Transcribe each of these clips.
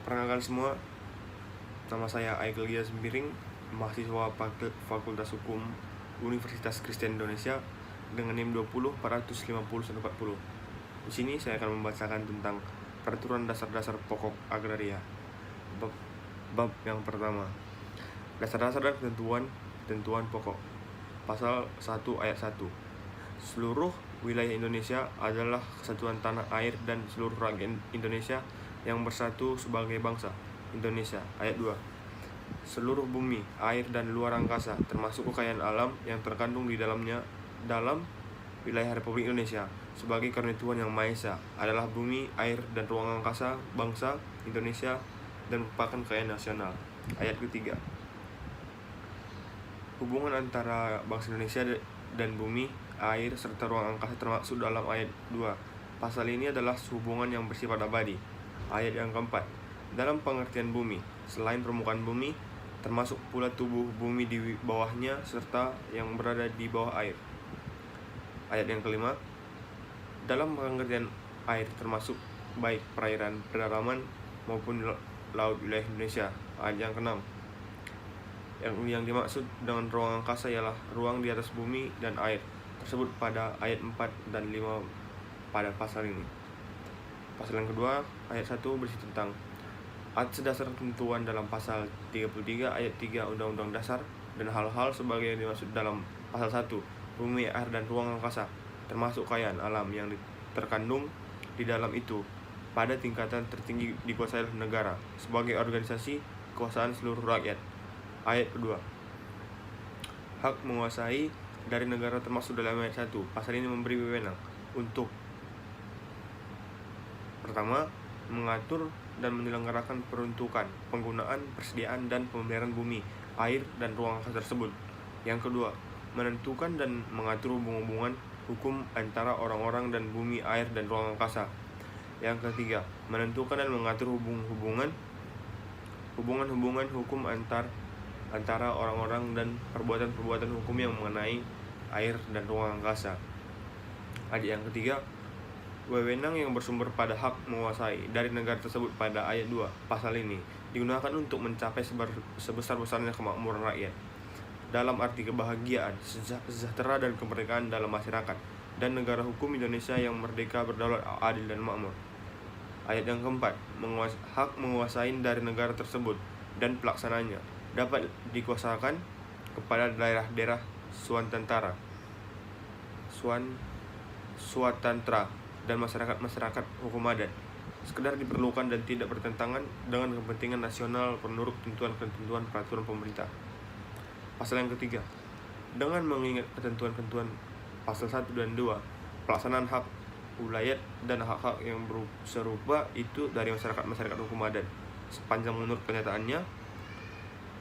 Perkenalkan semua, nama saya Aigil Gias Sembiring, mahasiswa Fakultas Hukum Universitas Kristen Indonesia dengan NIM 20 450 Di sini saya akan membacakan tentang peraturan dasar-dasar pokok agraria. Bab yang pertama, dasar-dasar dan ketentuan pokok. Pasal 1 ayat 1. Seluruh wilayah Indonesia adalah kesatuan tanah air dan seluruh rakyat Indonesia yang bersatu sebagai bangsa Indonesia. Ayat 2. Seluruh bumi, air, dan luar angkasa, termasuk kekayaan alam yang terkandung di dalamnya dalam wilayah Republik Indonesia sebagai karunia Tuhan Yang Maha Esa, adalah bumi, air, dan ruang angkasa bangsa Indonesia dan merupakan kekayaan nasional. Ayat ketiga. Hubungan antara bangsa Indonesia dan bumi, air, serta ruang angkasa termasuk dalam ayat 2. Pasal ini adalah hubungan yang bersifat abadi. Ayat yang keempat. Dalam pengertian bumi, selain permukaan bumi, termasuk pula tubuh bumi di bawahnya serta yang berada di bawah air. Ayat yang kelima. Dalam pengertian air termasuk baik perairan pedalaman maupun laut wilayah Indonesia. Ayat yang keenam. Yang dimaksud dengan ruang angkasa ialah ruang di atas bumi dan air tersebut pada ayat 4 dan 5 pada pasal ini. Pasal yang kedua, ayat 1 berisi tentang atas dasar ketentuan dalam pasal 33 ayat 3 Undang-Undang Dasar dan hal-hal sebagai yang dimaksud dalam pasal 1, bumi, air, dan ruang angkasa, termasuk kekayaan alam yang terkandung di dalam itu pada tingkatan tertinggi dikuasai oleh negara sebagai organisasi kekuasaan seluruh rakyat. Ayat kedua, hak menguasai dari negara termasuk dalam ayat 1. Pasal ini memberi wewenang untuk pertama, mengatur dan menyelenggarakan peruntukan, penggunaan, persediaan, dan pemeliharaan bumi, air, dan ruang angkasa tersebut. Yang kedua, menentukan dan mengatur hubungan hukum antara orang-orang dan bumi, air, dan ruang angkasa. Yang ketiga, menentukan dan mengatur hubungan hukum antara orang-orang dan perbuatan-perbuatan hukum yang mengenai air dan ruang angkasa. Ayat yang ketiga, wewenang yang bersumber pada hak menguasai dari negara tersebut pada ayat 2 pasal ini digunakan untuk mencapai sebesar-besarnya kemakmuran rakyat dalam arti kebahagiaan, sejahtera, dan kemerdekaan dalam masyarakat dan negara hukum Indonesia yang merdeka, berdaulat, adil, dan makmur. Ayat yang keempat, hak menguasai dari negara tersebut dan pelaksananya dapat dikuasakan kepada daerah-daerah swatantra dan masyarakat hukum adat sekedar diperlukan dan tidak bertentangan dengan kepentingan nasional menurut ketentuan peraturan pemerintah. Pasal yang ketiga, dengan mengingat ketentuan pasal 1 dan 2, pelaksanaan hak wilayah dan hak-hak yang serupa itu dari masyarakat hukum adat sepanjang menurut kenyataannya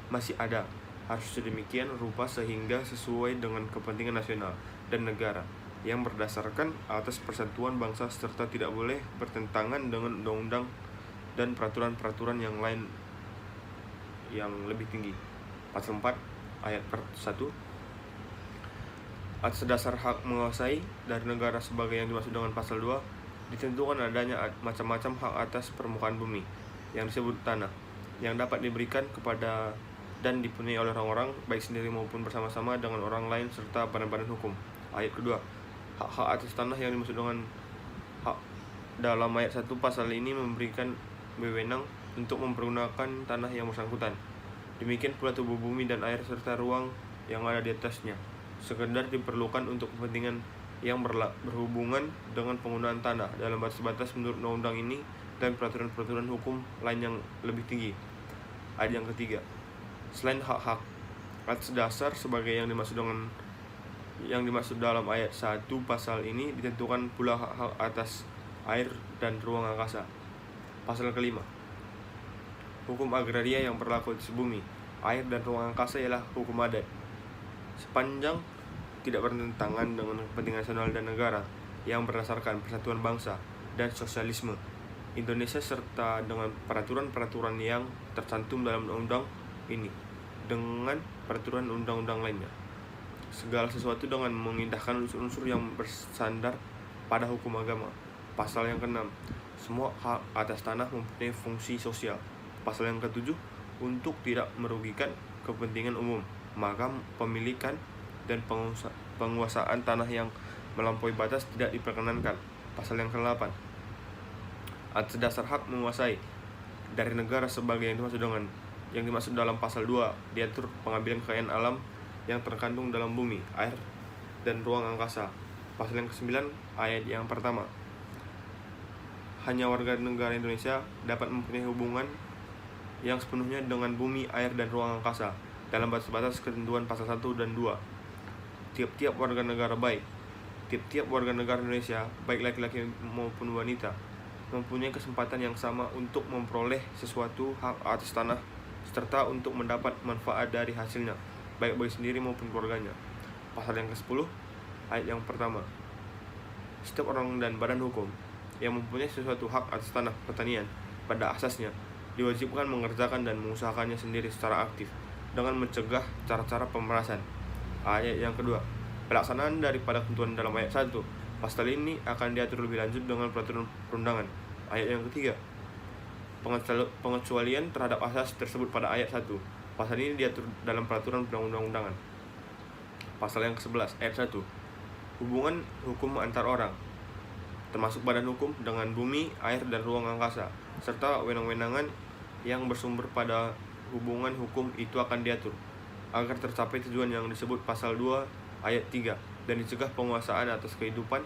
masih ada, harus sedemikian rupa sehingga sesuai dengan kepentingan nasional dan negara yang berdasarkan atas persatuan bangsa serta tidak boleh bertentangan dengan undang-undang dan peraturan-peraturan yang lain yang lebih tinggi. Pasal 4 ayat 1. Atas dasar hak menguasai dari negara sebagai yang dimaksud dengan pasal 2, ditentukan adanya macam-macam hak atas permukaan bumi yang disebut tanah yang dapat diberikan kepada dan dipunyai oleh orang-orang baik sendiri maupun bersama-sama dengan orang lain serta badan-badan hukum. Ayat kedua, hak-hak atas tanah yang dimaksud dengan hak dalam ayat 1 pasal ini memberikan wewenang untuk mempergunakan tanah yang bersangkutan. Demikian pula tubuh bumi dan air serta ruang yang ada di atasnya sekedar diperlukan untuk kepentingan yang berhubungan dengan penggunaan tanah dalam batas-batas menurut undang-undang ini dan peraturan-peraturan hukum lain yang lebih tinggi. Ayat yang ketiga, selain hak-hak atas dasar sebagai yang dimaksud dalam ayat 1 pasal ini ditentukan pula hak-hak atas air dan ruang angkasa. Pasal kelima, hukum agraria yang berlaku atas bumi, air, dan ruang angkasa ialah hukum adat sepanjang tidak bertentangan dengan kepentingan nasional dan negara yang berdasarkan persatuan bangsa dan sosialisme Indonesia serta dengan peraturan-peraturan yang tercantum dalam undang-undang ini dengan peraturan undang-undang lainnya. Segala sesuatu dengan mengindahkan unsur-unsur yang bersandar pada hukum agama. Pasal yang ke-6, semua hak atas tanah mempunyai fungsi sosial. Pasal yang ke-7, untuk tidak merugikan kepentingan umum, maka pemilikan dan penguasaan tanah yang melampaui batas tidak diperkenankan. Pasal yang ke-8, atas dasar hak menguasai dari negara sebagai yang dimaksud dalam pasal 2, diatur pengambilan kekayaan alam yang terkandung dalam bumi, air, dan ruang angkasa. Pasal yang ke-9 ayat yang pertama, hanya warga negara Indonesia dapat mempunyai hubungan yang sepenuhnya dengan bumi, air, dan ruang angkasa dalam batas-batas ketentuan pasal 1 dan 2. Tiap-tiap warga negara Indonesia, baik laki-laki maupun wanita, mempunyai kesempatan yang sama untuk memperoleh sesuatu hak atas tanah serta untuk mendapat manfaat dari hasilnya, baik bagi sendiri maupun keluarganya. Pasal yang ke-10 ayat yang pertama, setiap orang dan badan hukum yang mempunyai sesuatu hak atas tanah pertanian pada asasnya diwajibkan mengerjakan dan mengusahakannya sendiri secara aktif dengan mencegah cara-cara pemerasan. Ayat yang kedua, pelaksanaan daripada ketentuan dalam ayat 1 pasal ini akan diatur lebih lanjut dengan peraturan perundangan. Ayat yang ketiga, pengecualian terhadap asas tersebut pada ayat 1 pasal ini diatur dalam peraturan perundang-undangan. Pasal yang ke-11 ayat 1, hubungan hukum antar orang termasuk badan hukum dengan bumi, air, dan ruang angkasa serta wewenang-wewenangan yang bersumber pada hubungan hukum itu akan diatur agar tercapai tujuan yang disebut pasal 2 ayat 3 dan dicegah penguasaan atas kehidupan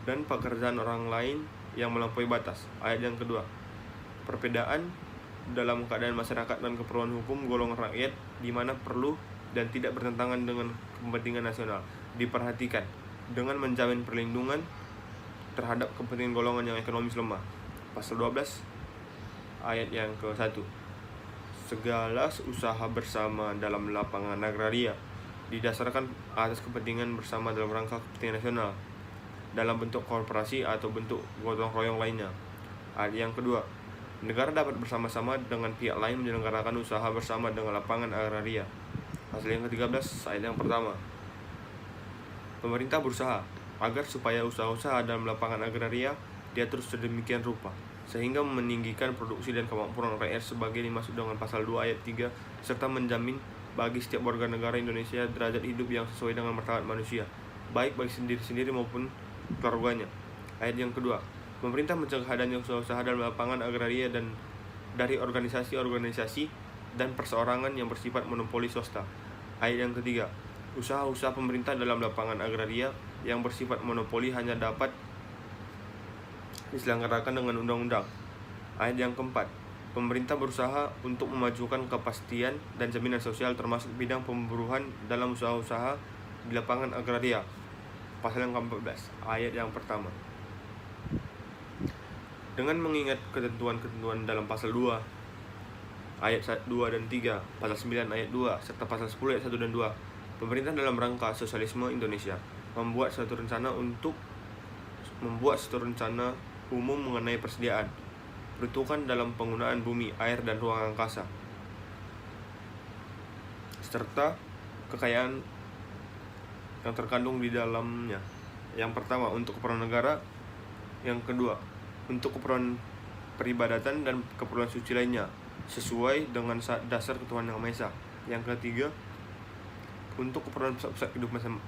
dan pekerjaan orang lain yang melampaui batas. Ayat yang kedua, perbedaan dalam keadaan masyarakat dan keperluan hukum golongan rakyat di mana perlu dan tidak bertentangan dengan kepentingan nasional diperhatikan dengan menjamin perlindungan terhadap kepentingan golongan yang ekonomis lemah. Pasal 12 ayat yang ke-1, segala usaha bersama dalam lapangan agraria didasarkan atas kepentingan bersama dalam rangka kepentingan nasional dalam bentuk korporasi atau bentuk gotong royong lainnya. Ayat yang kedua, negara dapat bersama-sama dengan pihak lain menyelenggarakan usaha bersama dengan lapangan agraria. Pasal yang ke-13 ayat yang pertama, pemerintah berusaha agar supaya usaha-usaha dalam lapangan agraria diatur sedemikian rupa sehingga meninggikan produksi dan kemampuan rakyat sebagai dimaksud dengan pasal 2 ayat 3 serta menjamin bagi setiap warga negara Indonesia derajat hidup yang sesuai dengan martabat manusia, baik bagi sendiri-sendiri maupun keluarganya. Ayat yang kedua, pemerintah mencegah adanya usaha-usaha dalam lapangan agraria dan dari organisasi-organisasi dan perseorangan yang bersifat monopoli swasta. Ayat yang ketiga, usaha-usaha pemerintah dalam lapangan agraria yang bersifat monopoli hanya dapat diselenggarakan dengan undang-undang. Ayat yang keempat, pemerintah berusaha untuk memajukan kepastian dan jaminan sosial termasuk bidang pemburuan dalam usaha-usaha di lapangan agraria. Pasal yang ke-14 ayat yang pertama, dengan mengingat ketentuan-ketentuan dalam pasal 2 ayat 2 dan 3, pasal 9 ayat 2 serta pasal 10 ayat 1 dan 2, pemerintah dalam rangka sosialisme Indonesia membuat suatu rencana umum mengenai persediaan, peruntukan dalam penggunaan bumi, air, dan ruang angkasa, serta kekayaan yang terkandung di dalamnya. Yang pertama, untuk keperluan negara. Yang kedua, untuk keperluan peribadatan dan keperluan suci lainnya, sesuai dengan dasar ketuhanan Yang Maha Esa. Yang ketiga, untuk keperluan pusat-pusat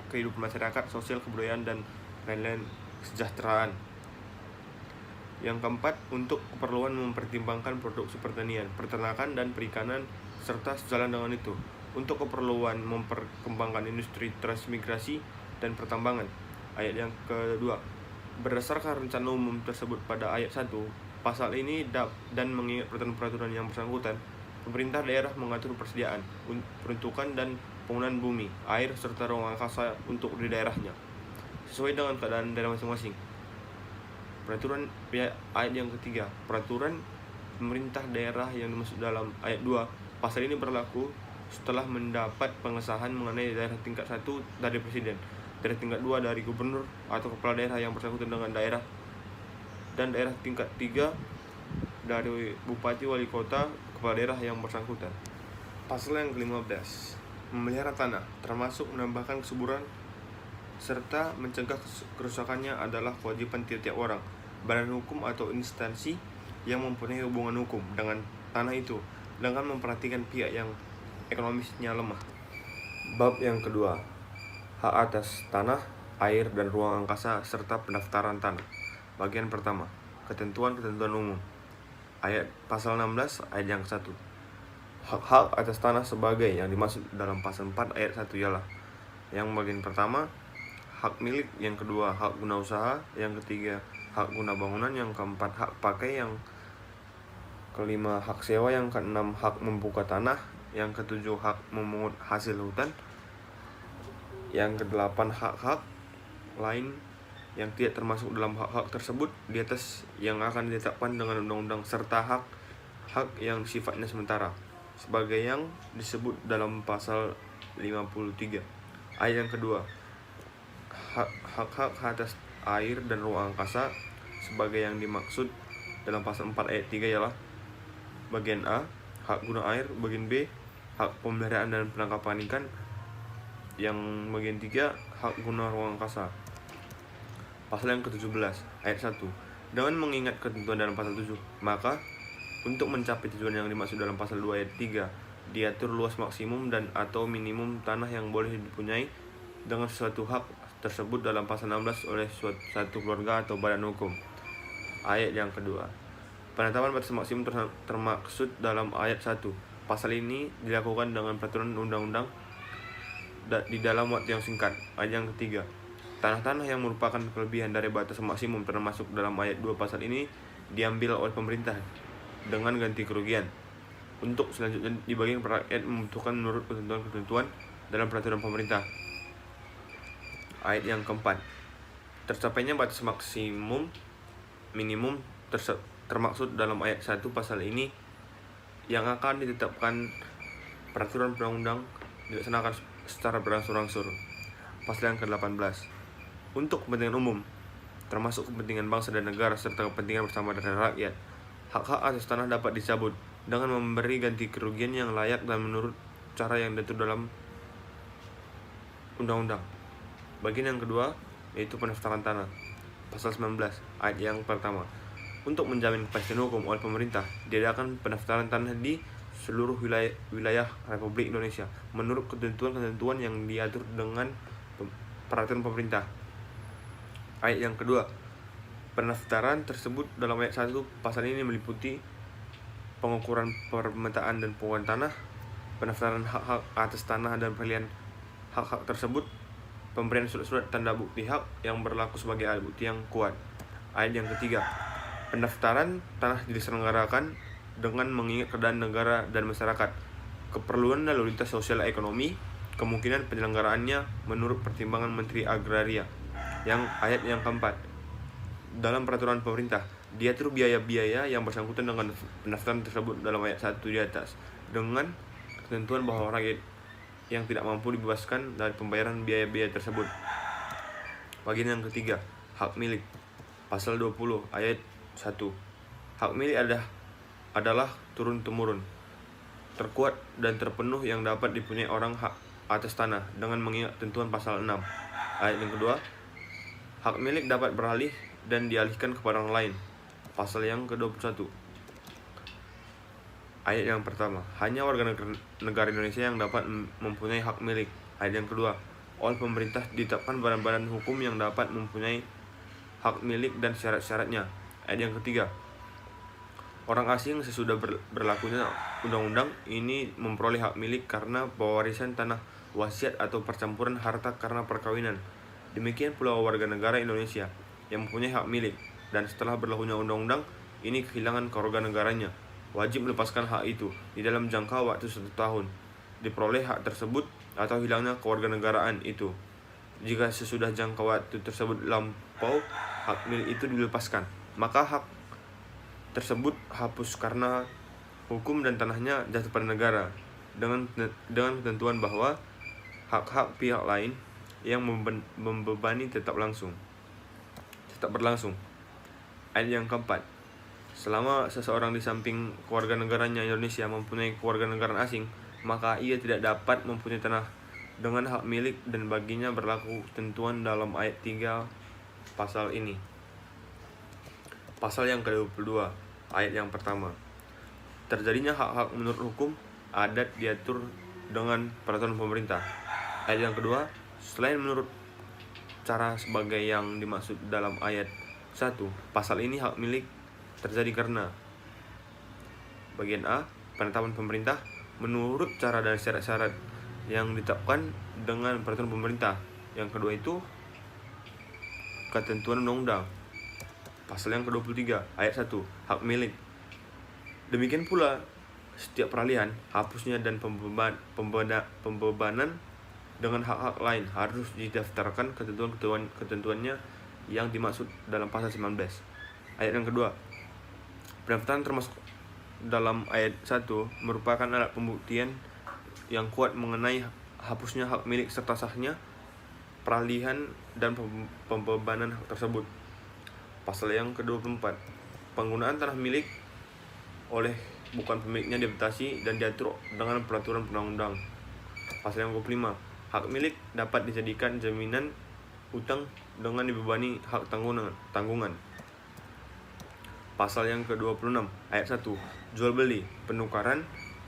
kehidupan masyarakat, sosial, kebudayaan, dan lain-lain kesejahteraan. Yang keempat, untuk keperluan mempertimbangkan produksi pertanian, peternakan, dan perikanan, serta sejalan dengan itu, untuk keperluan memperkembangkan industri transmigrasi dan pertambangan. Ayat yang kedua, berdasarkan rencana umum tersebut pada ayat 1 pasal ini dan mengingat peraturan-peraturan yang bersangkutan, pemerintah daerah mengatur persediaan, peruntukan, dan penggunaan bumi, air, serta ruang angkasa untuk di daerahnya, sesuai dengan keadaan daerah masing-masing. Peraturan ayat yang ketiga, peraturan pemerintah daerah yang dimaksud dalam ayat 2 pasal ini berlaku setelah mendapat pengesahan mengenai daerah tingkat 1 dari presiden, daerah tingkat 2 dari gubernur atau kepala daerah yang bersangkutan dengan daerah, dan daerah tingkat 3 dari bupati, wali kota, kepala daerah yang bersangkutan. Pasal yang ke-15, memelihara tanah, termasuk menambahkan kesuburan serta mencegah kerusakannya adalah kewajiban tiap-tiap orang, badan hukum atau instansi yang mempunyai hubungan hukum dengan tanah itu dengan memperhatikan pihak yang ekonomisnya lemah. Bab yang kedua, hak atas tanah, air, dan ruang angkasa serta pendaftaran tanah. Bagian pertama, ketentuan-ketentuan umum. Ayat pasal 16 ayat yang 1. Hak-hak atas tanah sebagai yang dimaksud dalam pasal 4 ayat 1 ialah: yang bagian pertama, hak milik; yang kedua, hak guna usaha; yang ketiga, hak guna bangunan; yang keempat, hak pakai; yang kelima, hak sewa; yang keenam, hak membuka tanah; yang ketujuh, hak memungut hasil hutan; yang kedelapan, hak-hak lain yang tidak termasuk dalam hak-hak tersebut di atas yang akan ditetapkan dengan undang-undang, serta hak-hak yang sifatnya sementara sebagai yang disebut dalam pasal 53 ayat yang kedua. Hak-hak atas air dan ruang angkasa sebagai yang dimaksud dalam pasal 4 ayat 3 ialah: bagian A, hak guna air; bagian B, hak pemeliharaan dan penangkapan ikan; yang bagian 3, hak guna ruang angkasa. Pasal yang ke-17 ayat 1. Dengan mengingat ketentuan dalam pasal 7, maka untuk mencapai tujuan yang dimaksud dalam pasal 2 ayat 3, diatur luas maksimum dan atau minimum tanah yang boleh dipunyai dengan suatu hak tersebut dalam pasal 16 oleh suatu keluarga atau badan hukum. Ayat yang kedua, penetapan batas maksimum termaksud dalam ayat 1. Pasal ini dilakukan dengan peraturan undang-undang di dalam waktu yang singkat. Ayat yang ketiga, tanah-tanah yang merupakan kelebihan dari batas maksimum termasuk dalam ayat 2 pasal ini diambil oleh pemerintah dengan ganti kerugian. Untuk selanjutnya dibagikan kepada rakyat membutuhkan menurut ketentuan-ketentuan dalam peraturan pemerintah. Ayat yang keempat, tercapainya batas maksimum minimum termaksud dalam ayat 1 pasal ini yang akan ditetapkan peraturan perundang dilaksanakan secara berangsur-angsur. Pasal yang ke-18, untuk kepentingan umum termasuk kepentingan bangsa dan negara serta kepentingan bersama dari rakyat, hak-hak atas tanah dapat dicabut dengan memberi ganti kerugian yang layak dan menurut cara yang diatur dalam undang-undang. Bagian yang kedua yaitu pendaftaran tanah. Pasal 19 ayat yang pertama, untuk menjamin kepastian hukum oleh pemerintah, diadakan pendaftaran tanah di seluruh wilayah Republik Indonesia menurut ketentuan-ketentuan yang diatur dengan peraturan pemerintah. Ayat yang kedua, pendaftaran tersebut dalam ayat 1 pasal ini meliputi pengukuran permetaan dan pengukuran tanah, pendaftaran hak-hak atas tanah dan pilihan hak-hak tersebut, pemberian surat-surat tanda bukti hak yang berlaku sebagai alat bukti yang kuat. Ayat yang ketiga, pendaftaran tanah diselenggarakan dengan mengingat keadaan negara dan masyarakat, keperluan lalu lintas sosial ekonomi, kemungkinan penyelenggaraannya menurut pertimbangan Menteri Agraria. Ayat yang keempat, dalam peraturan pemerintah diatur biaya-biaya yang bersangkutan dengan pendaftaran tersebut dalam ayat 1 di atas, dengan ketentuan bahwa rakyat yang tidak mampu dibebaskan dari pembayaran biaya-biaya tersebut. Bagian yang ketiga, hak milik. Pasal 20 ayat 1. Hak milik adalah turun-temurun, terkuat dan terpenuh yang dapat dipunyai orang hak atas tanah dengan mengingat ketentuan pasal 6. Ayat yang kedua, hak milik dapat beralih dan dialihkan kepada orang lain. Pasal yang ke-21. Ayat yang pertama, hanya warga negara Indonesia yang dapat mempunyai hak milik. Ayat yang kedua, oleh pemerintah ditetapkan badan-badan hukum yang dapat mempunyai hak milik dan syarat-syaratnya. Ayat yang ketiga, orang asing sesudah berlakunya undang-undang ini memperoleh hak milik karena pewarisan tanah, wasiat atau percampuran harta karena perkawinan. Demikian pula warga negara Indonesia yang mempunyai hak milik dan setelah berlakunya undang-undang ini kehilangan kewarganegaranya, wajib melepaskan hak itu di dalam jangka waktu 1 tahun diperoleh hak tersebut atau hilangnya kewarganegaraan itu. Jika sesudah jangka waktu tersebut lampau hak milik itu dilepaskan, maka hak tersebut hapus karena hukum dan tanahnya jatuh pada negara, dengan ketentuan bahwa hak-hak pihak lain yang membebani tetap berlangsung. Ayat yang keempat, selama seseorang di samping kewarganegaranya Indonesia mempunyai kewarganegaraan asing, maka ia tidak dapat mempunyai tanah dengan hak milik dan baginya berlaku ketentuan dalam ayat 3 pasal ini. Pasal yang ke-22, ayat yang pertama. Terjadinya hak-hak menurut hukum adat diatur dengan peraturan pemerintah. Ayat yang kedua, selain menurut cara sebagai yang dimaksud dalam ayat 1, pasal ini hak milik terjadi karena bagian A, penetapan pemerintah menurut cara dan syarat-syarat yang ditetapkan dengan peraturan pemerintah. Yang kedua itu ketentuan undang-undang. Pasal yang ke-23, ayat 1, hak milik. Demikian pula setiap peralihan, hapusnya dan pembebanan dengan hak-hak lain harus didaftarkan ketentuannya yang dimaksud dalam pasal 19. Ayat yang kedua, pendaftaran termasuk dalam ayat 1 merupakan alat pembuktian yang kuat mengenai hapusnya hak milik serta sahnya peralihan dan pembebanan hak tersebut. Pasal yang ke-24, penggunaan tanah milik oleh bukan pemiliknya dibatasi dan diatur dengan peraturan perundang-undang. Pasal yang ke-25, hak milik dapat dijadikan jaminan utang dengan dibebani hak tanggungan. Pasal yang ke-26, ayat 1, jual beli, penukaran,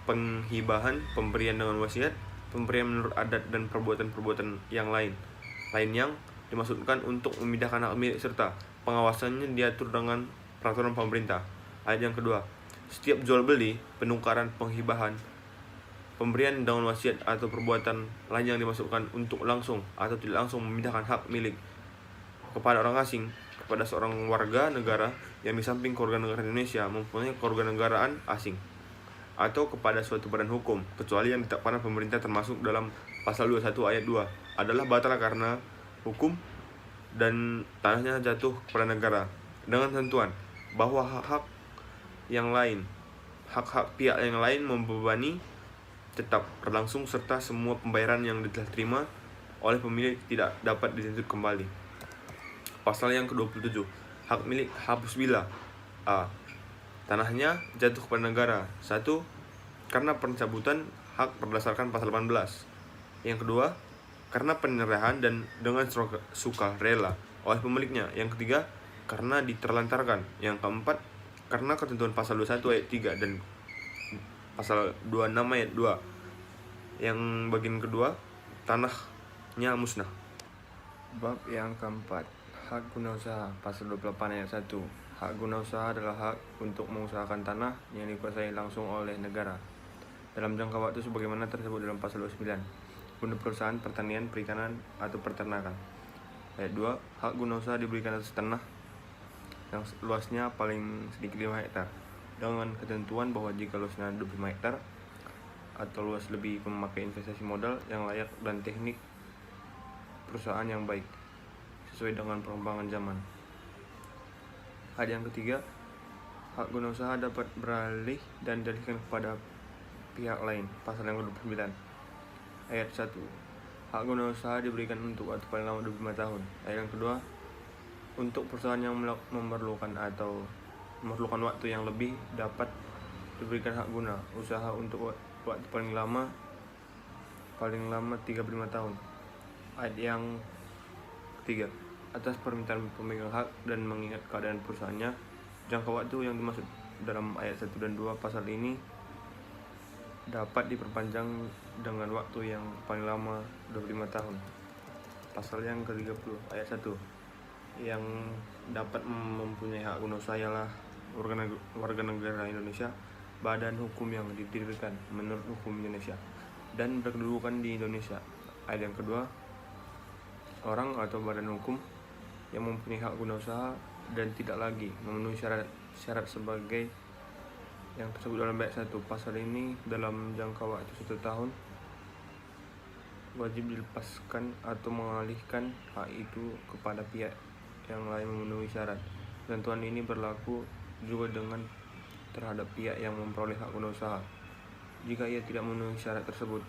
penghibahan, pemberian dengan wasiat, pemberian menurut adat dan perbuatan-perbuatan yang lain yang dimaksudkan untuk memindahkan hak milik serta pengawasannya diatur dengan peraturan pemerintah. Ayat yang kedua, setiap jual beli, penukaran, penghibahan, pemberian dengan wasiat atau perbuatan lain yang dimaksudkan untuk langsung atau tidak langsung memindahkan hak milik kepada orang asing, kepada seorang warga negara yang di samping kewarganegaraan Indonesia mempunyai kewarganegaraan asing, atau kepada suatu badan hukum kecuali yang ditetapkan pemerintah termasuk dalam pasal 21 ayat 2 adalah batal karena hukum dan tanahnya jatuh kepada negara, dengan tentuan bahwa hak-hak pihak yang lain membebani tetap berlangsung serta semua pembayaran yang telah diterima oleh pemilik tidak dapat dituntut kembali. Pasal yang ke-27, hak milik hapus bila A, tanahnya jatuh kepada negara. 1, karena pencabutan hak berdasarkan pasal 18. Yang kedua, karena penyerahan dan dengan sukarela oleh pemiliknya. Yang ketiga, karena diterlantarkan. Yang keempat, karena ketentuan pasal 21 ayat 3 dan pasal 26 ayat 2. Yang bagian kedua, tanahnya musnah. Bab yang keempat, hak guna usaha, pasal 28 ayat 1. Hak guna usaha adalah hak untuk mengusahakan tanah yang dikuasai langsung oleh negara dalam jangka waktu sebagaimana tersebut dalam pasal 29. Guna perusahaan pertanian, perikanan, atau peternakan. Ayat 2, hak guna usaha diberikan atas tanah yang luasnya paling sedikit 5 hektar dengan ketentuan bahwa jika luasnya 25 hektar atau luas lebih memakai investasi modal yang layak dan teknik perusahaan yang baik sesuai dengan perkembangan zaman. Ayat yang ketiga, hak guna usaha dapat beralih dan dialihkan kepada pihak lain. Pasal yang ke-29 ayat 1, hak guna usaha diberikan untuk waktu paling lama 25 tahun. Ayat yang kedua, untuk perusahaan yang memerlukan waktu yang lebih dapat diberikan hak guna usaha untuk waktu paling lama 35 tahun. Ayat yang ketiga, atas permintaan pemegang hak dan mengingat keadaan perusahaannya, jangka waktu yang dimaksud dalam ayat 1 dan 2 pasal ini dapat diperpanjang dengan waktu yang paling lama 25 tahun. Pasal yang ke-30 ayat 1, yang dapat mempunyai hak guna usaha ialah warga negara Indonesia, badan hukum yang didirikan menurut hukum Indonesia dan berkedudukan di Indonesia. Ayat yang kedua, orang atau badan hukum yang mempunyai hak guna usaha dan tidak lagi memenuhi syarat sebagai yang tersebut dalam ayat 1 pasal ini dalam jangka waktu 1 tahun wajib dilepaskan atau mengalihkan hak itu kepada pihak yang lain memenuhi syarat. Ketentuan ini berlaku juga terhadap pihak yang memperoleh hak guna usaha jika ia tidak memenuhi syarat tersebut.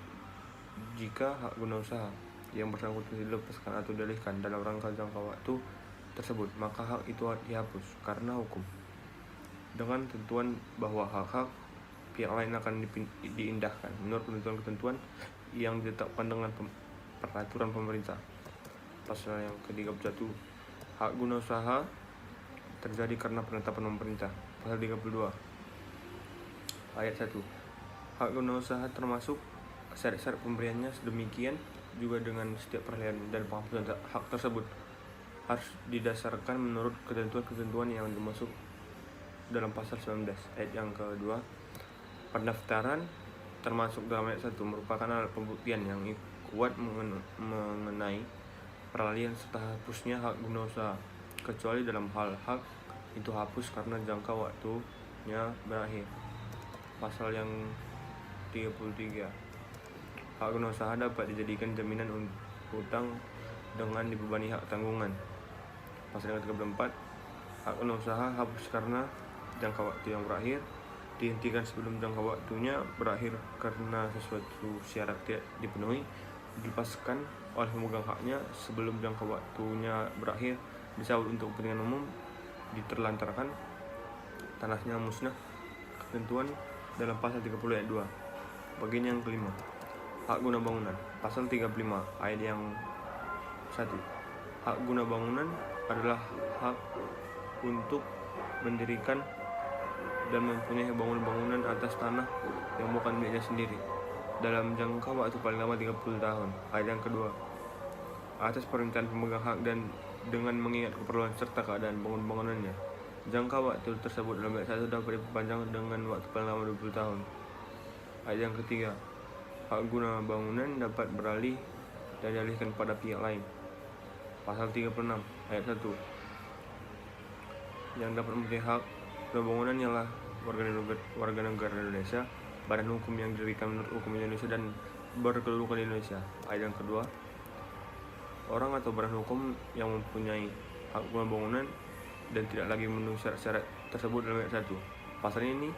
Jika hak guna usaha yang bersangkutan dilepaskan atau dialihkan dalam rangka jangka waktu tersebut, maka hak itu dihapus karena hukum, dengan tentuan bahwa hak-hak pihak lain akan diindahkan menurut ketentuan-ketentuan yang ditetapkan dengan peraturan pemerintah. Pasal yang ke-31, hak guna usaha terjadi karena penetapan pemerintah. Pasal 32 ayat 1. Hak guna usaha termasuk syarat-syarat pemberiannya, sedemikian juga dengan setiap peralihan dan penghapusan hak tersebut harus didasarkan menurut ketentuan-ketentuan yang dimaksud dalam pasal 19. Ayat yang kedua, pendaftaran termasuk dalam ayat 1 merupakan alat pembuktian yang kuat mengenai peralihan serta hapusnya hak guna usaha, kecuali dalam hal hak itu hapus karena jangka waktunya berakhir. Pasal yang 33, hak guna usaha dapat dijadikan jaminan utang dengan dibebani hak tanggungan. Pasal yang 34, hak guna usaha hapus karena jangka waktu yang berakhir, dihentikan sebelum jangka waktunya berakhir karena sesuatu syarat tidak dipenuhi, dilepaskan oleh pemegang haknya sebelum jangka waktunya berakhir, dicabut untuk kepentingan umum, diterlantarkan, tanahnya musnah. Ketentuan dalam pasal 30 ayat 2. Bagian yang kelima, hak guna bangunan. Pasal 35 ayat yang 1. Hak guna bangunan adalah hak untuk mendirikan dan mempunyai bangunan-bangunan atas tanah yang bukan miliknya sendiri dalam jangka waktu paling lama 30 tahun. Ayat yang kedua, atas permintaan pemegang hak dan dengan mengingat keperluan serta keadaan bangunan-bangunannya, jangka waktu tersebut dalam ayat 1 dapat diperpanjang dengan waktu paling lama 20 tahun. Ayat yang ketiga, hak guna bangunan dapat beralih dan dialihkan pada pihak lain. Pasal 36 ayat 1. Yang dapat mempunyai hak guna bangunan ialah warga negara Indonesia, badan hukum yang didirikan menurut hukum Indonesia dan berkedudukan di Indonesia. Ayat yang kedua, orang atau badan hukum yang mempunyai hak guna bangunan dan tidak lagi memenuhi syarat-syarat tersebut dalam ayat 1. Pasal ini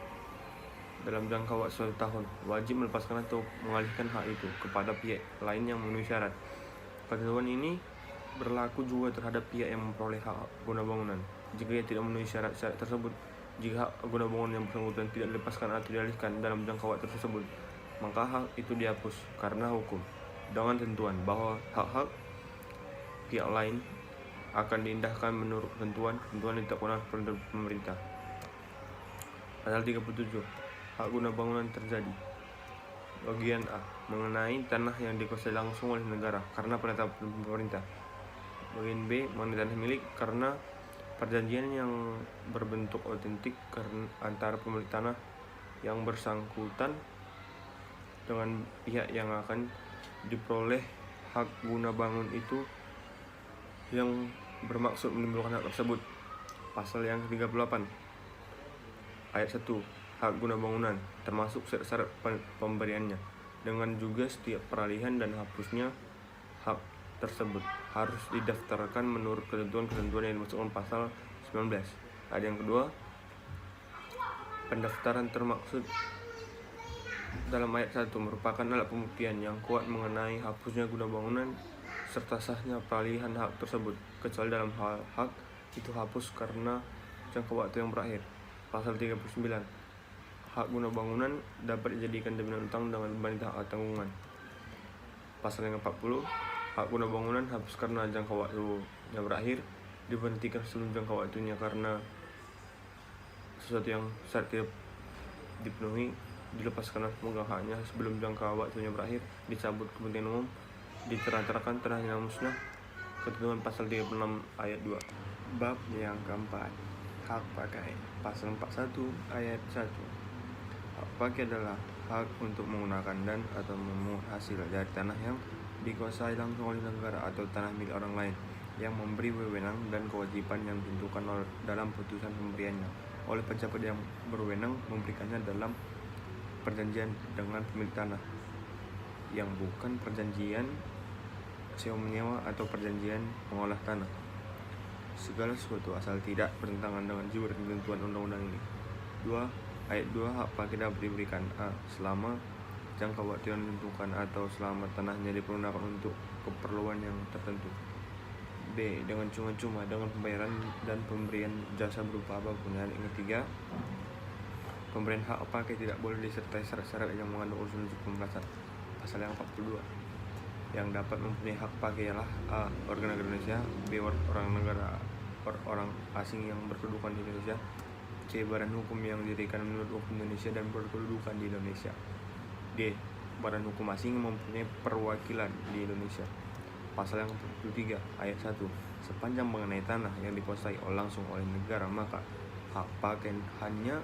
dalam jangka waktu 1 tahun wajib melepaskan atau mengalihkan hak itu kepada pihak lain yang memenuhi syarat. Ketentuan ini berlaku juga terhadap pihak yang memperoleh hak guna bangunan jika ia tidak memenuhi syarat-syarat tersebut. Jika hak guna bangunan yang bersangkutan tidak dilepaskan atau dialihkan dalam jangka waktu tersebut, maka hak itu dihapus karena hukum, dengan tentuan bahwa hak-hak pihak lain akan diindahkan menurut ketentuan yang ditetapkan oleh pemerintah. Pasal 37, hak guna bangunan terjadi. Bagian A, mengenai tanah yang dikuasai langsung oleh negara karena penetapan pemerintah. Bagian B, mengenai tanah milik karena perjanjian yang berbentuk otentik antara pemilik tanah yang bersangkutan dengan pihak yang akan diperoleh hak guna bangun itu yang bermaksud menimbulkan hak tersebut. Pasal yang 38 ayat 1, hak guna bangunan termasuk syarat pemberiannya, dengan juga setiap peralihan dan hapusnya hak tersebut harus didaftarkan menurut ketentuan-ketentuan yang dimasukkan pasal 19. Ayat yang kedua, pendaftaran termaksud dalam ayat 1 merupakan alat pembuktian yang kuat mengenai hapusnya guna bangunan serta sahnya peralihan hak tersebut, kecuali dalam hal hak itu hapus karena jangka waktu yang berakhir. Pasal 39, hak guna bangunan dapat dijadikan jaminan utang dengan membantu hak tanggungan. Pasal yang 40, hak guna bangunan hapus karena jangka waktunya berakhir, diberhentikan sebelum jangka waktunya karena sesuatu yang syarat tidak dipenuhi, dilepaskan pemegang haknya sebelum jangka waktunya berakhir, dicabut kepentingan umum, diterlantarkan, tanahnya musnah. Ketentuan pasal 36 ayat 2. Bab yang keempat, hak pakai. Pasal 41 ayat 1. Hak pakai adalah hak untuk menggunakan dan atau memungut hasil dari tanah yang dikuasai langsung oleh negara atau tanah milik orang lain yang memberi wewenang dan kewajiban yang ditentukan dalam putusan pemberiannya oleh pejabat yang berwenang memberikannya dalam perjanjian dengan pemilik tanah yang bukan perjanjian sewa menyewa atau perjanjian pengolah tanah. Segala sesuatu asal tidak bertentangan dengan jiwa dan ketentuan undang-undang ini. 2. Ayat 2, hak pakai dapat diberikan A. selama jangka waktu yang ditentukan atau selama tanahnya dipergunakan untuk keperluan yang tertentu. B. Dengan cuma-cuma dengan pembayaran dan pemberian jasa berupa apapun. Yang ketiga, pemberian hak pakai tidak boleh disertai syarat-syarat yang mengandung unsur pembelasan. Pasal yang 42, yang dapat mempunyai hak pakai ialah A. warga negara Indonesia, B. orang negara orang asing yang berkedudukan di Indonesia. C. Badan hukum yang didirikan menurut hukum Indonesia dan berkedudukan di Indonesia. D. Badan hukum asing yang mempunyai perwakilan di Indonesia. Pasal yang 43 ayat 1. Sepanjang mengenai tanah yang dikuasai langsung oleh negara, maka hak pakai hanya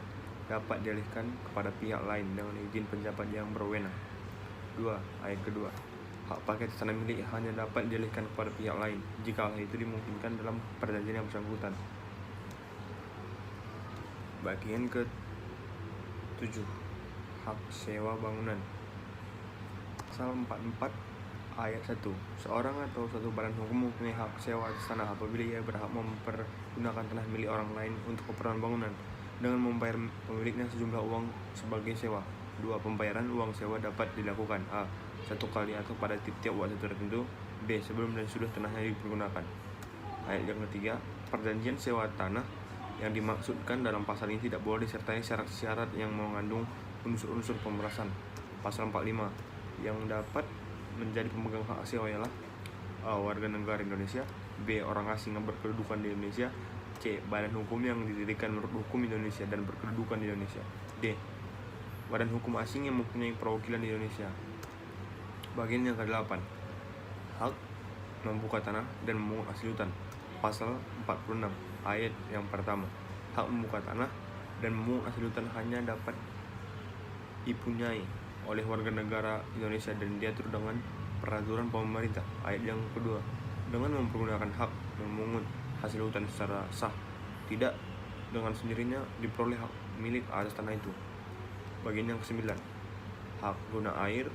dapat dialihkan kepada pihak lain dengan izin pejabat yang berwenang. 2. Ayat kedua. Hak pakai tanah milik hanya dapat dialihkan kepada pihak lain jika hal itu dimungkinkan dalam perjanjian yang bersangkutan. Bagian ke-7. Hak sewa bangunan. Pasal 44 ayat 1. Seorang atau suatu badan hukum mempunyai hak sewa atas tanah apabila ia berhak mempergunakan tanah milik orang lain untuk keperluan bangunan dengan membayar pemiliknya sejumlah uang sebagai sewa. 2. Pembayaran uang sewa dapat dilakukan A. Satu kali atau pada tiap waktu tertentu. B. Sebelum dan sudah tanahnya dipergunakan. Ayat yang ketiga. Perjanjian sewa tanah yang dimaksudkan dalam pasal ini tidak boleh disertai syarat-syarat yang mengandung unsur-unsur pemerasan. Pasal 45. Yang dapat menjadi pemegang hak sewa ialah A. Warga negara Indonesia. B. Orang asing yang berkedudukan di Indonesia. C. Badan hukum yang didirikan menurut hukum Indonesia dan berkedudukan di Indonesia. D. Badan hukum asing yang mempunyai perwakilan di Indonesia. Bagian yang ke-8. Hak membuka tanah dan memungut hasil hutan. Pasal 46 ayat yang pertama. Hak membuka tanah dan memungut hasil hutan hanya dapat dipunyai oleh warga negara Indonesia dan diatur dengan peraturan pemerintah. Ayat yang kedua. Dengan mempergunakan hak memungut hasil hutan secara sah, tidak dengan sendirinya diperoleh hak milik atas tanah itu. Bagian yang ke-9. Hak guna air,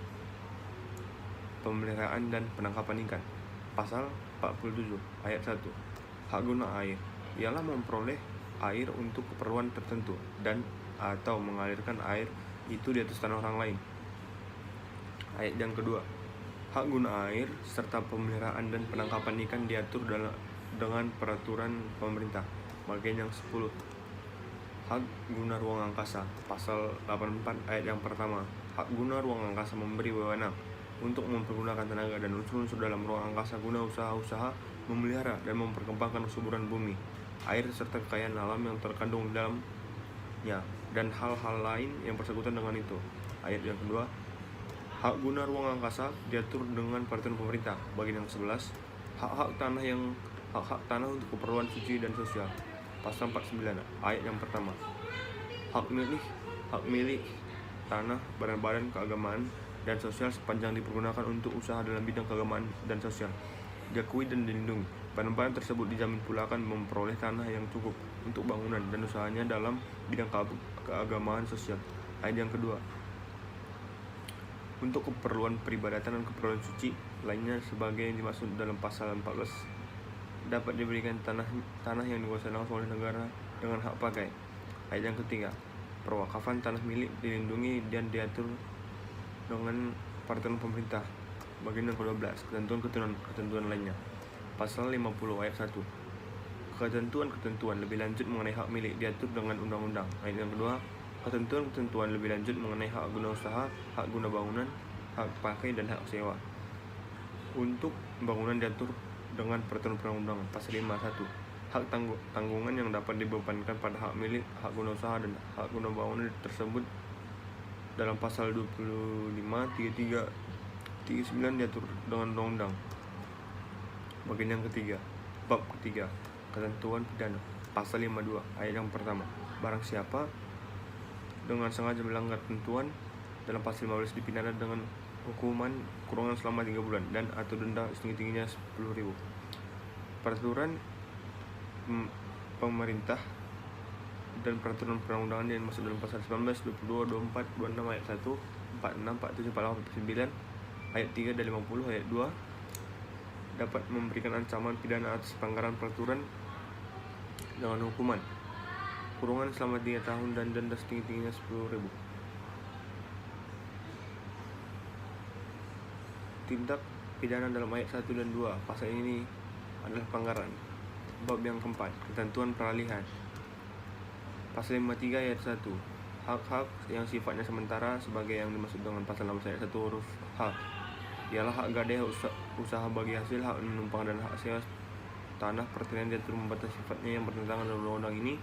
pemeliharaan dan penangkapan ikan. Pasal 47 ayat 1. Hak guna air ialah memperoleh air untuk keperluan tertentu dan atau mengalirkan air itu di atas tanah orang lain. Ayat yang kedua. Hak guna air serta pemeliharaan dan penangkapan ikan diatur dengan peraturan pemerintah. Bagian yang 10. Hak guna ruang angkasa. Pasal 84 ayat yang pertama. Hak guna ruang angkasa memberi wewenang untuk mempergunakan tenaga dan unsur-unsur dalam ruang angkasa guna usaha-usaha memelihara dan memperkembangkan kesuburan bumi, air serta kekayaan alam yang terkandung di dalamnya dan hal-hal lain yang bersangkutan dengan itu. Ayat yang kedua. Hak guna ruang angkasa diatur dengan peraturan pemerintah. Bagian yang 11. Hak-hak tanah untuk keperluan suci dan sosial. Pasal 49 ayat yang pertama. Hak milik tanah badan-badan keagamaan dan sosial sepanjang dipergunakan untuk usaha dalam bidang keagamaan dan sosial diakui dan dilindungi. Badan-badan tersebut dijamin pula akan memperoleh tanah yang cukup untuk bangunan dan usahanya dalam bidang keagamaan sosial. Ayat yang kedua. Untuk keperluan peribadatan dan keperluan suci lainnya sebagai yang dimaksud dalam pasal 14 dapat diberikan tanah yang dikuasai langsung oleh negara dengan hak pakai. Ayat yang ketiga. Perwakafan tanah milik dilindungi dan diatur dengan peraturan pemerintah. Bagian yang ke-12. Ketentuan lainnya. Pasal 50 ayat 1. Ketentuan lebih lanjut mengenai hak milik diatur dengan undang-undang. Ayat yang kedua. Ketentuan lebih lanjut mengenai hak guna usaha, hak guna bangunan, hak pakai dan hak sewa. Untuk bangunan diatur dengan peraturan perundang-undangan. Pasal 51. Hak tanggungan yang dapat dibebankan pada hak milik, hak guna usaha dan hak guna bangunan tersebut dalam pasal 25, 33, 39 diatur dengan undang-undang. Bagian yang ketiga. Bab ketiga. Ketentuan pidana. Pasal 52 ayat yang pertama. Barang siapa dengan sengaja melanggar ketentuan dalam pasal 15 dipidana dengan hukuman kurungan selama 3 bulan dan atau denda setinggi-tingginya 10.000. Peraturan pemerintah dan peraturan perundang-undangan yang masuk dalam pasal 19, 22, 24, 26 ayat 1, 46, 47, 48, 49, ayat 3 dan 50 ayat 2 dapat memberikan ancaman pidana atas pelanggaran peraturan dengan hukuman kurungan selama 3 tahun dan denda setinggi-tingginya 10.000. Tindak pidana dalam ayat 1 dan 2 pasal ini adalah pelanggaran. Bab yang keempat. Ketentuan peralihan. Pasal 53 ayat 1. Hak-hak yang sifatnya sementara sebagai yang dimaksud dengan pasal 16 ayat 1 huruf H ialah hak gadai, usaha bagi hasil, hak menumpang dan hak sewa tanah pertanian diatur membatasi sifatnya yang bertentangan dengan undang-undang ini,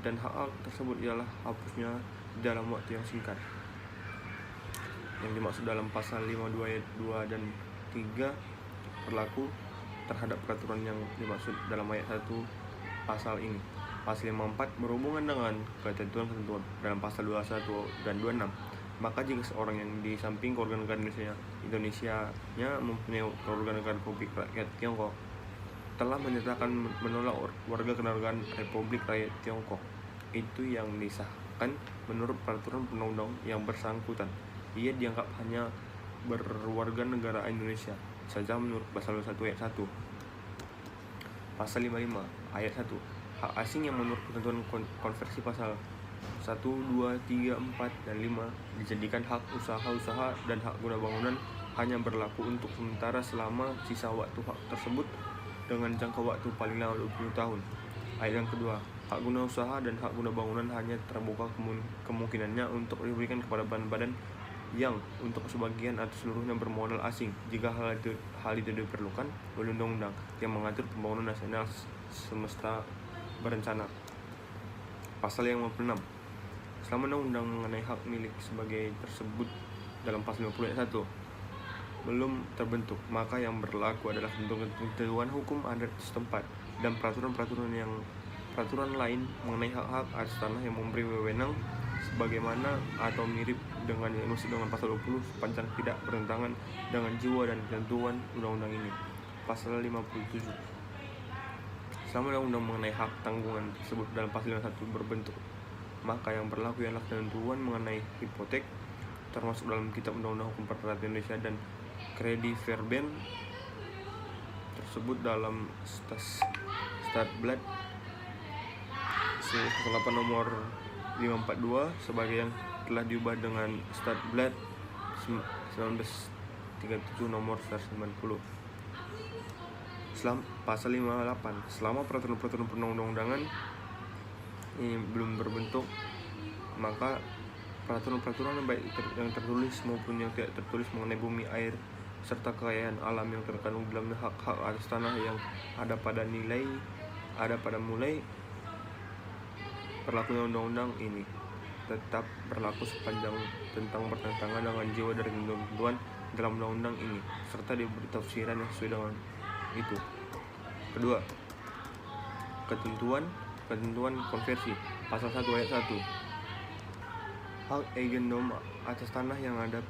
dan hak tersebut ialah hapusnya dalam waktu yang singkat. Yang dimaksud dalam pasal 52 ayat 2 dan 3 berlaku terhadap peraturan yang dimaksud dalam ayat 1 pasal ini. Pasal 54 berhubungan dengan ketentuan-ketentuan dalam pasal 21 dan 26. Maka jika seorang yang di samping kewarganegaraan Indonesia-nya mempunyai kewarganegaraan Republik Rakyat Tiongkok telah menyatakan menolak warga kewarganegaraan Republik Rakyat Tiongkok, itu yang disahkan menurut peraturan perundang-undang yang bersangkutan, ia dianggap hanya berwarga negara Indonesia saja menurut pasal 21 ayat 1. Pasal 55 ayat 1. Hak asing yang menurut ketentuan konversi pasal 1, 2, 3, 4, dan 5 dijadikan hak usaha dan hak guna bangunan hanya berlaku untuk sementara selama sisa waktu hak tersebut dengan jangka waktu paling lama 20 tahun. Ayat yang kedua, hak guna usaha dan hak guna bangunan hanya terbuka kemungkinannya untuk diberikan kepada badan-badan yang untuk sebagian atau seluruhnya bermodal asing jika hal itu diperlukan oleh undang-undang yang mengatur pembangunan nasional semesta berencana. Pasal yang 56. Selama undang-undang mengenai hak milik sebagai tersebut dalam pasal 50 ayat 1 belum terbentuk, maka yang berlaku adalah ketentuan hukum adat setempat dan peraturan lain mengenai hak-hak atas tanah yang memberi wewenang sebagaimana atau mirip dengan yang dimaksud dengan pasal 20 sepanjang tidak bertentangan dengan jiwa dan ketentuan undang-undang ini. Pasal 57. Selama undang-undang mengenai hak tanggungan tersebut dalam pasal 51 berbentuk, maka yang berlaku ialah ketentuan mengenai hipotek termasuk dalam Kitab Undang-Undang Hukum Perdagangan Indonesia dan Krediverben tersebut dalam Statblad 08 nomor 542 sebagai yang telah diubah dengan Statblad 1937 nomor 190. Pasal 58. Selama peraturan-peraturan perundang-undangan ini belum berbentuk, maka peraturan-peraturan baik yang tertulis maupun yang tidak tertulis mengenai bumi, air, serta kekayaan alam yang terkandung dalam hak-hak atas tanah yang ada pada mulai berlakunya undang-undang ini tetap berlaku sepanjang tentang bertentangan dengan jiwa dari ketentuan dalam undang-undang ini serta diberi tafsiran yang sesuai dengan itu. Kedua, ketentuan konversi pasal 1 ayat 1. Hak eigendom atas tanah yang ada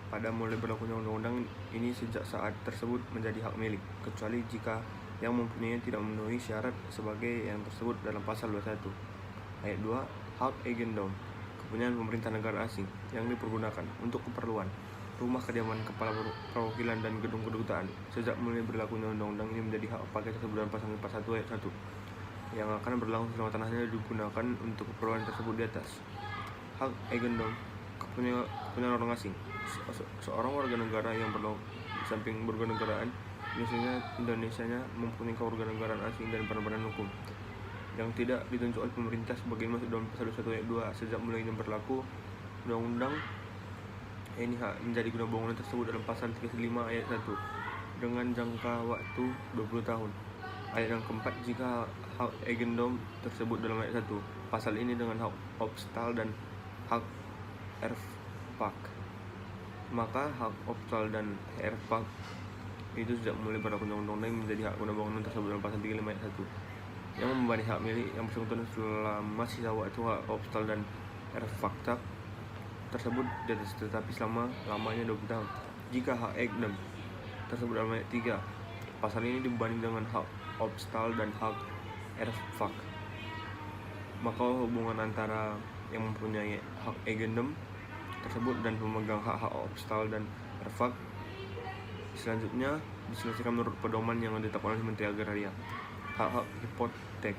pada mulai berlakunya undang-undang ini sejak saat tersebut menjadi hak milik, kecuali jika yang mempunyainya tidak memenuhi syarat sebagai yang tersebut dalam pasal 21. Ayat 2. Hak eigendom kepunyaan pemerintah negara asing yang dipergunakan untuk keperluan rumah kediaman kepala perwakilan dan gedung kedutaan sejak mulai berlakunya undang-undang ini menjadi hak pakai tersebut dalam pasal 41 ayat 1 yang akan berlangsung selama tanahnya digunakan untuk keperluan tersebut di atas. Hak eigendom kepunyaan orang asing. Seorang warga negara yang di samping berwarganegaraan Indonesia-nya mempunyai kewarganegaraan asing dan badan hukum yang tidak ditunjuk oleh pemerintah sebagaimana masuk dalam pasal 1 ayat 2 sejak mulainya berlaku undang-undang ini hak menjadi guna bangunan tersebut dalam pasal 35 ayat 1 dengan jangka waktu 20 tahun. Ayat yang keempat, jika hak eigendom tersebut dalam ayat 1 pasal ini dengan hak obstal dan hak erfpak, maka hak obstal dan erfpak itu sejak mulai berlaku undang-undang menjadi hak guna bangunan tersebut dalam pasal 35 ayat 1 yang membebani hak milik yang bersangkutan selama sisa waktu hak obstal dan erfpak tersebut tetapi selama-lamanya 20 tahun. Jika hak eigendom tersebut dalam ayat 3 pasal ini dibanding dengan hak obstal dan hak erfpak, maka hubungan antara yang mempunyai hak eigendom tersebut dan pemegang hak obstal dan erfpak selanjutnya diselesaikan menurut pedoman yang ditetapkan oleh Menteri Agraria. Hak-hak hipotek,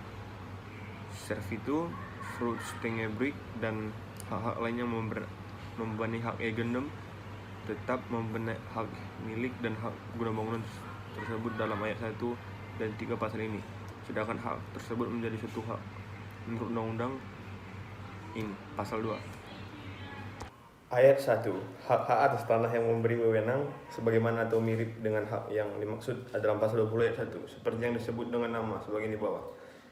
servitu, fruitstengebrik, dan hak-hak lainnya membebani hak eigendom tetap membebani hak milik dan hak guna bangunan tersebut dalam ayat 1 dan 3 pasal ini, sedangkan hak tersebut menjadi suatu hak menurut undang-undang ini pasal 2. Ayat 1. Hak-hak atas tanah yang memberi wewenang sebagaimana atau mirip dengan hak yang dimaksud dalam pasal 20 ayat 1 seperti yang disebut dengan nama sebagai di bawah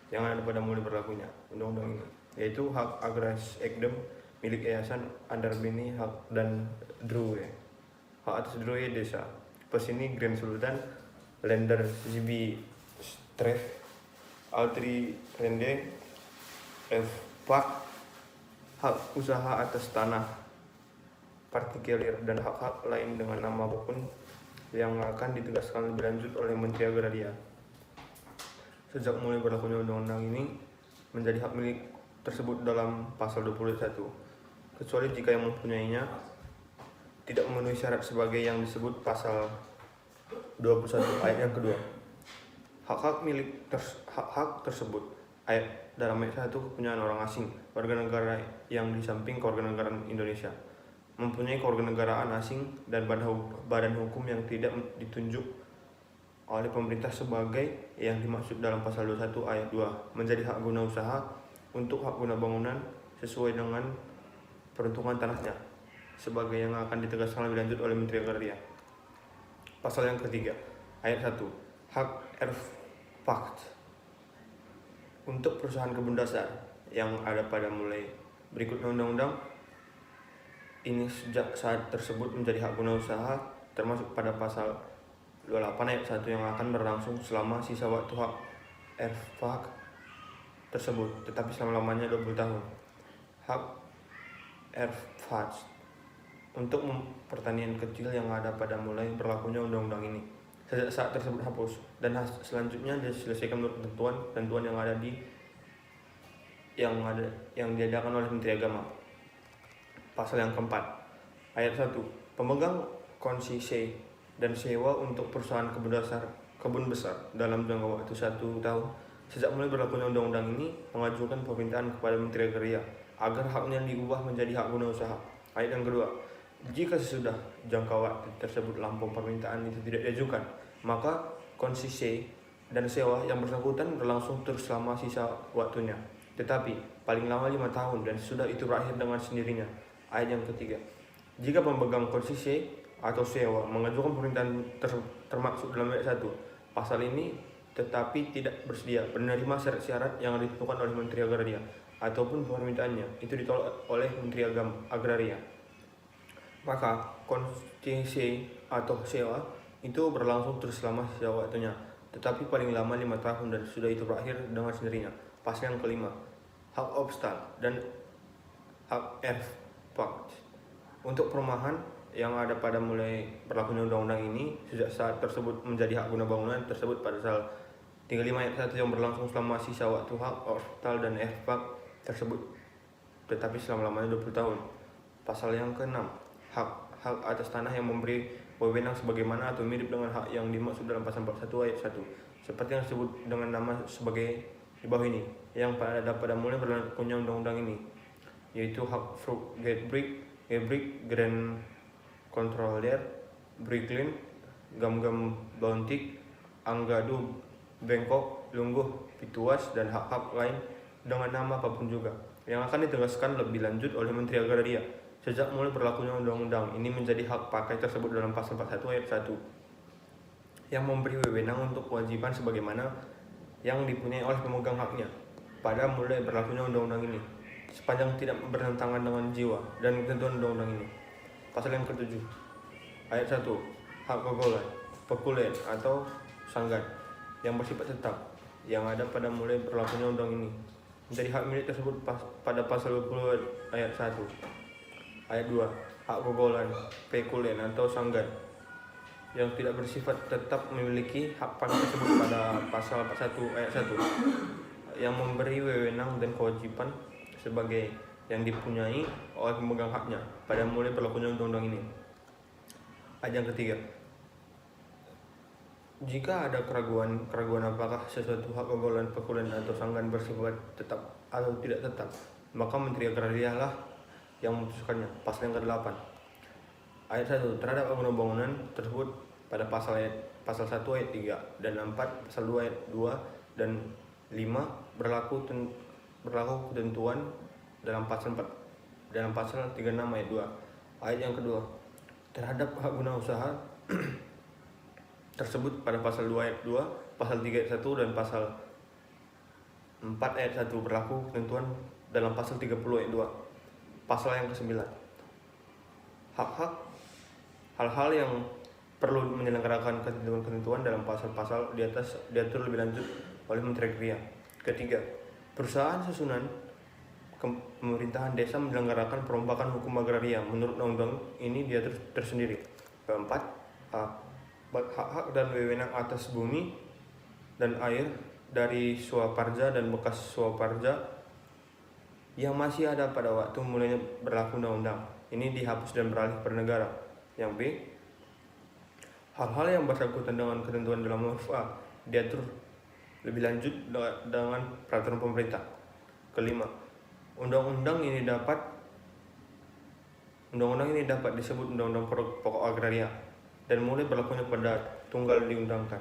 yang ada pada mulai berlakunya undang-undang ini, yaitu hak Agrais Ekdem milik yayasan Andarbini hak dan Druwe, hak atas Druwe desa Pesini Grand Sultan Lender Zibi Stref Altri Rende F Pak, hak usaha atas tanah partikelir dan hak-hak lain dengan nama apapun yang akan ditegaskan lebih lanjut oleh Menteri Agraria. Sejak mulai berlakunya undang-undang ini menjadi hak milik tersebut dalam pasal 21, kecuali jika yang mempunyainya tidak memenuhi syarat sebagai yang disebut pasal 21 ayat yang kedua. Hak-hak tersebut dalam ayat 1 kepunyaan orang asing, warga negara yang di samping kewarganegaraan Indonesia mempunyai kewarganegaraan asing dan badan hukum yang tidak ditunjuk oleh pemerintah sebagai yang dimaksud dalam pasal 21 ayat 2 menjadi hak guna usaha untuk hak guna bangunan sesuai dengan peruntukan tanahnya sebagai yang akan ditegaskan lebih lanjut oleh Menteri Agraria. Pasal yang ketiga ayat 1 hak erfpacht untuk perusahaan kebun dasar yang ada pada mulai berikutnya undang-undang ini sejak saat tersebut menjadi hak guna usaha termasuk pada pasal 28 ayat 1 yang akan berlangsung selama sisa waktu hak erfpacht tersebut, tetapi selama-lamanya 20 tahun. Hak erfpacht untuk pertanian kecil yang ada pada mulai berlakunya undang-undang ini sejak saat tersebut hapus dan selanjutnya diselesaikan menurut ketentuan yang ada yang diadakan oleh Menteri Agama. Pasal yang keempat ayat 1 pemegang konsesi dan sewa untuk perusahaan kebun besar dalam jangka waktu 1 tahun sejak mulai berlakunya undang-undang ini mengajukan permintaan kepada Menteri Agraria agar haknya diubah menjadi hak guna usaha. Ayat yang kedua, jika sesudah jangka waktu tersebut lampau permintaan itu tidak diajukan, maka konsesi dan sewa yang bersangkutan berlangsung terus selama sisa waktunya, tetapi paling lama 5 tahun dan sudah itu berakhir dengan sendirinya. Ayat yang ketiga, jika pemegang konsesi atau sewa mengajukan permintaan termaksud dalam ayat 1 pasal ini tetapi tidak bersedia menerima syarat-syarat yang ditentukan oleh Menteri Agraria ataupun permintaannya itu ditolak oleh Menteri Agraria, maka konsesi atau sewa itu berlangsung terus selama sisa waktunya, tetapi paling lama 5 tahun dan sudah itu berakhir dengan sendirinya. Pasal yang kelima, hak obstal dan hak erfpacht untuk perumahan yang ada pada mulai berlakunya undang-undang ini sejak saat tersebut menjadi hak guna bangunan tersebut pada pasal 35 ayat 1 yang berlangsung selama sisa waktu hak obstal dan erfpacht tersebut, tetapi selama-lamanya 20 tahun. Pasal yang ke-6, hak atas tanah yang memberi wewenang sebagaimana atau mirip dengan hak yang dimaksud dalam pasal 41 ayat 1 seperti yang disebut dengan nama sebagai di bawah ini yang pada mulai berlakunya undang-undang ini, yaitu hak Gebrick Grand Controller Brooklyn Gam-Gam Bountik Anggadu Bangkok Lungguh Pituas dan hak-hak lain dengan nama apapun juga yang akan ditegaskan lebih lanjut oleh Menteri Agraria sejak mulai berlakunya undang-undang ini menjadi hak pakai tersebut dalam pasal 41 ayat 1 yang memberi wewenang untuk kewajiban sebagaimana yang dipunyai oleh pemegang haknya pada mulai berlakunya undang-undang ini sepanjang tidak bertentangan dengan jiwa dan ketentuan undang-undang ini. Pasal yang ke-7 ayat 1 hak pekulen atau sanggan yang bersifat tetap yang ada pada mulai berlakunya undang ini menjadi hak milik tersebut pada pasal 20 ayat 1. Ayat 2 hak pekulen atau sanggan yang tidak bersifat tetap memiliki hak pakai tersebut pada pasal 41 ayat 1 yang memberi wewenang dan kewajiban sebagai yang dipunyai oleh pemegang haknya pada mulai berlakunya undang-undang ini. Ayat yang ketiga, jika ada keraguan apakah sesuatu hak pekulen atau sanggan bersifat tetap atau tidak tetap, maka Menteri Agraria lah yang memutuskannya. Pasal yang ke-8 ayat 1 terhadap bangunan tersebut pada pasal 1 ayat 3 dan 4 pasal 2 ayat 2 dan 5 berlaku ketentuan dalam pasal 36 ayat 2 Ayat yang kedua, terhadap hak guna usaha tersebut pada pasal 2 ayat 2, pasal 3 ayat 1 dan pasal 4 ayat 1 berlaku ketentuan dalam pasal 30 ayat 2. Pasal yang ke-9. Hak-hak hal-hal yang perlu menyelenggarakan ketentuan-ketentuan dalam pasal-pasal di atas diatur lebih lanjut oleh Menteri Agria. Ketiga, perusahaan susunan pemerintahan desa menyelenggarakan perombakan hukum agraria menurut undang-undang ini diatur tersendiri. Keempat, hak-hak dan wewenang atas bumi dan air dari swaparja dan bekas swaparja yang masih ada pada waktu mulainya berlaku undang-undang ini dihapus dan beralih per negara. Yang B, hal-hal yang bersangkutan dengan ketentuan dalam MFA diatur lebih lanjut dengan peraturan pemerintah. Kelima, undang-undang ini dapat disebut undang-undang pokok agraria dan mulai berlakunya pada tunggal diundangkan.